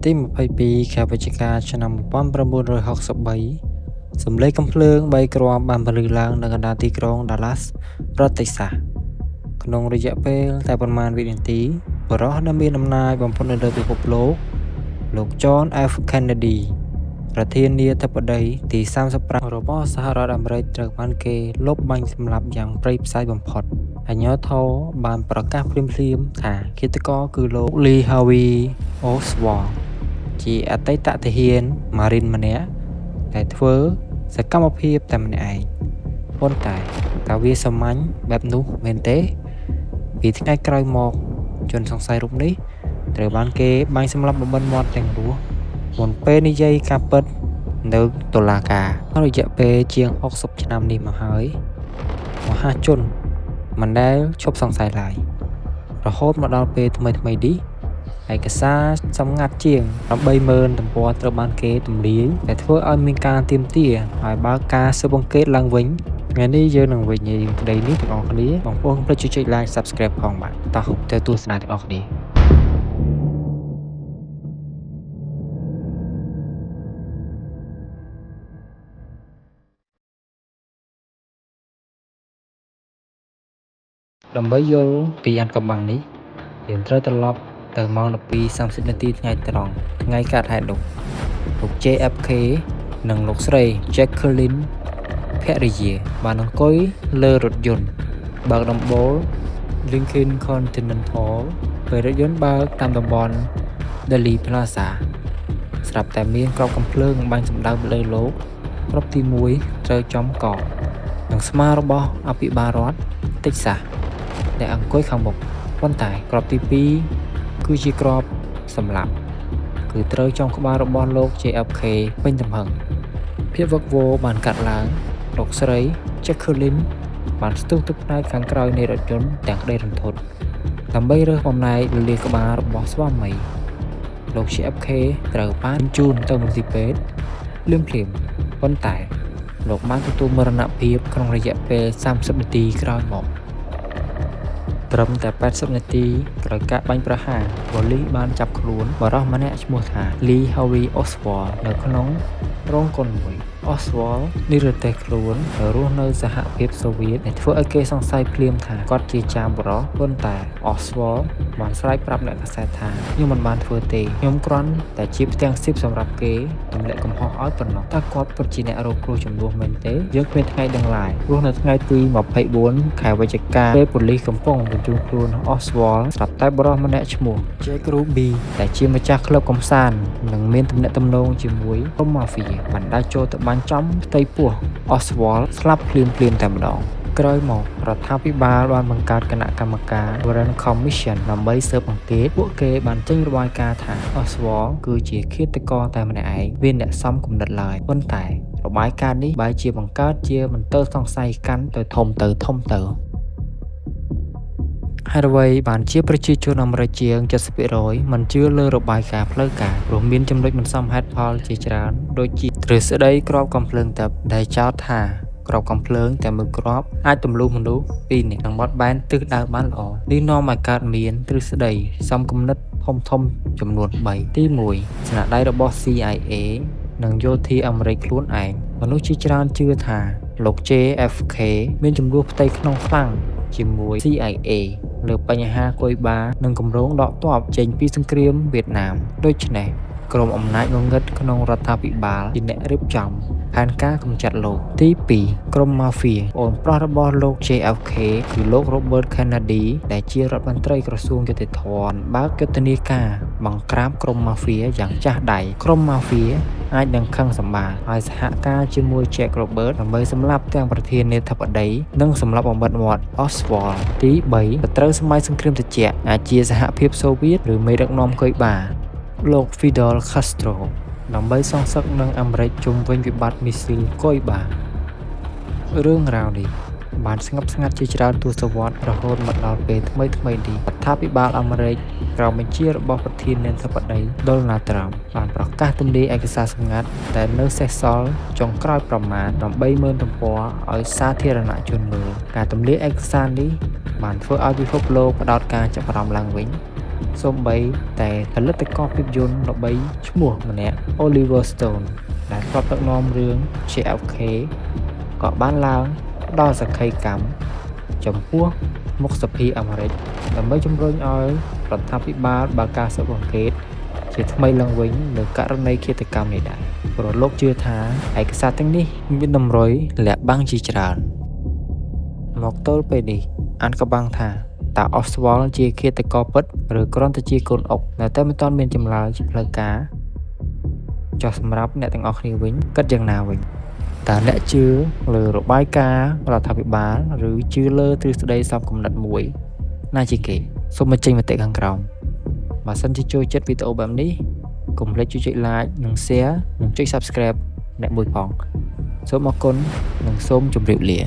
ទី22 ខែវិច្ឆិកាឆ្នាំ1963សម្លេងកំភ្លើង3គ្រាប់បានបន្លឺឡើងនៅកណ្ដាលទីក្រុង Dallas រដ្ឋ Texas ក្នុងរយៈពេលតែប៉ុន្មានវិនាទីបុរសដែលមានអំណាចបំផុតនៅលើពិភពលោក John F Kennedy ប្រធានាធិបតីទី35របស់សហរដ្ឋអាមេរិកត្រូវបានគេលុបបាញ់សម្លាប់យ៉ាងព្រៃផ្សៃបំផុតអាជ្ញាធរបានប្រកាសភ្លាមៗថាឃាតករគឺលោក Lee Harvey Oswald ជាអតីតទាហាន Marine ម្នាក់ដែលធ្វើសកម្មភាពតែម្នាក់ឯងប៉ុន្តែតើវាសាមញ្ញបែបនោះមែនទេពីថ្ងៃក្រោយមកជនសង្ស័យរូបនេះត្រូវបានគេបាញ់សម្លាប់បំបិទមាត់ទាំងរស់មុនពេលនិយាយការពិតនៅតុលាការរយៈពេលជាង60ឆ្នាំនេះមកហើយមហាជនមិនដែលឈប់សង្ស័យឡើយរហូតមកដល់ពេលថ្មីនេះឯកសារសម្ងាត់ជាង 80,000 ទំព័រត្រូវបានគេទម្លាយដែលធ្វើឲ្យមានការទាមទារឲ្យបើកការស៊ើបអង្កេតឡើងវិញថ្ងៃនេះយើងនឹងវិនិច្ឆ័យក្តីនេះទាំងអស់គ្នាបងប្អូនកុំភ្លេចចុច like subscribe ផងបាទតោះទៅទស្សនាទាំងអស់គ្នាដើម្បីយល់ពីអាថ៌កំបាំងនេះយើងត្រូវត្រឡប់ទៅម៉ោង 12:30 នាទីថ្ងៃត្រង់ថ្ងៃកើតហេតុនោះលោក JFK និងលោកស្រី Jacqueline ភរិយាបានអង្គុយលើរថយន្តបើកដំបូល Lincoln Continental ពេលរថយន្តបើកតាមតំបន់ Dealey Plaza ស្រាប់តែមានគ្រាប់កាំភ្លើងបាញ់សម្ដៅលើលោកគ្រាប់ទី1ត្រូវចំកនិងស្មារបស់អភិបាលរដ្ឋ Texas ដែលអង្គុយខាងមុខប៉ុន្តែគ្រាប់ទី2គឺជាគ្រាប់សម្លាប់គឺត្រូវចំក្បាលរបស់លោក JFK ពេញទំហឹងភាពវឹកវរបានកាត់ឡើងលោកស្រី Jacqueline បានស្ទុះទឹកផ្នែកខាងក្រោយនៃរថយន្តទាំងក្តីរន្ធត់ដើម្បីរើសបំណែកលលាដ៍ក្បាលរបស់ស្វាមីលោក JFK ត្រូវបានបញ្ជូនទៅមន្ទីរពេទ្យភ្លាមប៉ុន្តែលោកបានទទួលមរណភាពក្នុងរយៈពេល30នាទីក្រោយមកត្រឹមតែ80នាទីក្រោយការបាញ់ប្រហារប៉ូលីសបានចាប់ខ្លួនបរិសុទ្ធម្នាក់ឈ្មោះថា Lee Harvey Oswald នៅក្នុងរោងកុនមួយ Oswald និរទេសខ្លួនទៅរស់នៅសហភាពសូវៀតដែលធ្វើឲ្យគេសង្ស័យភ្លាមថាគាត់ជាចាមបរិសុទ្ធប៉ុន្តែ Oswald បានស្រែកប្រាប់អ្នកកាសែតថាខ្ញុំមិនបានធ្វើទេខ្ញុំគ្រាន់តែជាផ្ទាំងស៊ីបសម្រាប់គេទម្លាក់កំហុសឲ្យប៉ុណ្ណោះតើគាត់ពិតជាអ្នករងគ្រោះចំនួនមែនទេយើងគ្មានថ្ងៃដឹងឡើយព្រោះនៅថ្ងៃទី24ខែវិច្ឆិកាពេលប៉ូលីសកំពុងបញ្ជូនខ្លួន Oswald ស្រាប់តែបរិសុទ្ធម្នាក់ឈ្មោះ Jack Ruby ដែលជាម្ចាស់ក្លឹបកម្សាន្តនិងមានទំនាក់ទំនងជាមួយក្រុម Mafia បានដើរចូលទៅបាញ់ចំផ្ទៃពោះ Oswald ស្លាប់ភ្លាមតែម្ដងក្រោយមករដ្ឋាភិបាលបានបង្កើតគណៈកម្មការ Warren Commission ដើម្បីស៊ើបអង្កេតពួកគេបានចេញរបាយការណ៍ថា Oswald គឺជាឃាតករតែម្នាក់ឯងមានអ្នកសំគំនិតឡើយប៉ុន្តែរបាយការណ៍នេះបែរជាបង្កើតជាមន្ទិលសង្ស័យកាន់តែធំទៅហើយអ្វីបានជាប្រជាជនអាមេរិកជាង 70%មិនជឿលើរបាយការណ៍ផ្លូវការព្រោះមានចំណុចមិនសមហេតុផលជាច្រើនដូចជាទ្រឹស្ដីគ្រាប់កាំភ្លើងទឹកដែលចោទថាគ្រាប់កាំភ្លើងតែមួយគ្រាប់អាចទម្លុះមនុស្ស2នាក់និងបត់បែនទិសដៅបានល្អនេះនាំឲ្យកើតមានទ្រឹស្ដីសំគំនិតធំចំនួន3ទី1ស្នាដៃរបស់ CIA និងយោធាអាមេរិកខ្លួនឯងមនុស្សជាច្រើនជឿថាលោក JFK មានចំនួនផ្ទៃក្នុងខ្លាំងជាមួយ CIA លើបញ្ហាគុយបានិងគម្រោងដកទ័ពចេញពីសង្គ្រាមវៀតណាមដូច្នេះក្រុមអំណាចងងឹតក្នុងរដ្ឋាភិបាលជាអ្នករៀបចំផែនការកម្ចាត់លោកទី2ក្រុម Mafia អូនប្រុសរបស់លោក JFK គឺលោក Robert Kennedy ដែលជារដ្ឋមន្ត្រីក្រសួងយុតិធម៌បើកយុទ្ធនាការបង្ក្រាបក្រុម Mafia យ៉ាងចាស់ដៃក្រុម Mafia អាចនឹងខឹងសម្បាហើយសហការជាមួយ Jack Robert ដើម្បីសម្លាប់ទាំងប្រធានាធិបតីនិងសម្លាប់បំបិទមាត់ Oswald ទី3ត្រូវសម័យសង្គ្រាមត្រជាក់អាចជាសហភាពសូវៀតឬមេដឹកនាំគុយបាលោក Fidel Castro ដើម្បីសងសឹកនឹងអាមេរិកជុំវិញវិបត្តិមីស៊ីលគុយបារឿងរ៉ាវនេះបានស្ងប់ស្ងាត់ជាច្រើនទសវត្សរ៍រហូតមកដល់ពេលថ្មីនេះរដ្ឋាភិបាលអាមេរិកក្រោមបញ្ជារបស់ប្រធានាធិបតី Donald Trump បានប្រកាសទម្លាយឯកសារសម្ងាត់ដែលនៅសេសសល់ចុងក្រោយប្រមាណ 80,000 ទំព័រឲ្យសាធារណជនមើលការទម្លាយឯកសារនេះបានធ្វើឲ្យពិភពលោកផ្ដោតការចាប់អារម្មណ៍ឡើងវិញ សូម្បីតែផលិតករភាពយន្តល្បីឈ្មោះម្នាក់ Oliver Stone ដែលធ្លាប់ដឹកនាំរឿង JFK ក៏បានឡើងផ្ដល់សក្ខីកម្មចំពោះមុខសភាអាមេរិកដើម្បីជំរុញឲ្យរដ្ឋាភិបាលបើកការស៊ើបអង្កេតជាថ្មីឡើងវិញលើករណីឃាតកម្មនេះដែរព្រោះលោកជឿថាឯកសារទាំងនេះមានតម្រុយលាក់បាំងជាច្រើនមកទល់ពេលនេះអានក៏បាំងថាតើ Oswald ជាឃាតករពិតឬគ្រាន់តែជាកូនអុកនៅតែមិនទាន់មានចម្លើយជាផ្លូវការចុះសម្រាប់អ្នកទាំងអស់គ្នាវិញគិតយ៉ាងណាវិញតើអ្នកជឿលើរបាយការណ៍រដ្ឋាភិបាលឬជឿលើទ្រឹស្ដីសំគំនិតមួយណាជាគេសូមបញ្ចេញមតិខាងក្រោមបើសិនជាចូលចិត្តវីដេអូបែបនេះកុំភ្លេចជួយចុច like និង share និងចុច subscribe អ្នកមួយផងសូមអរគុណនិងសូមជម្រាបលា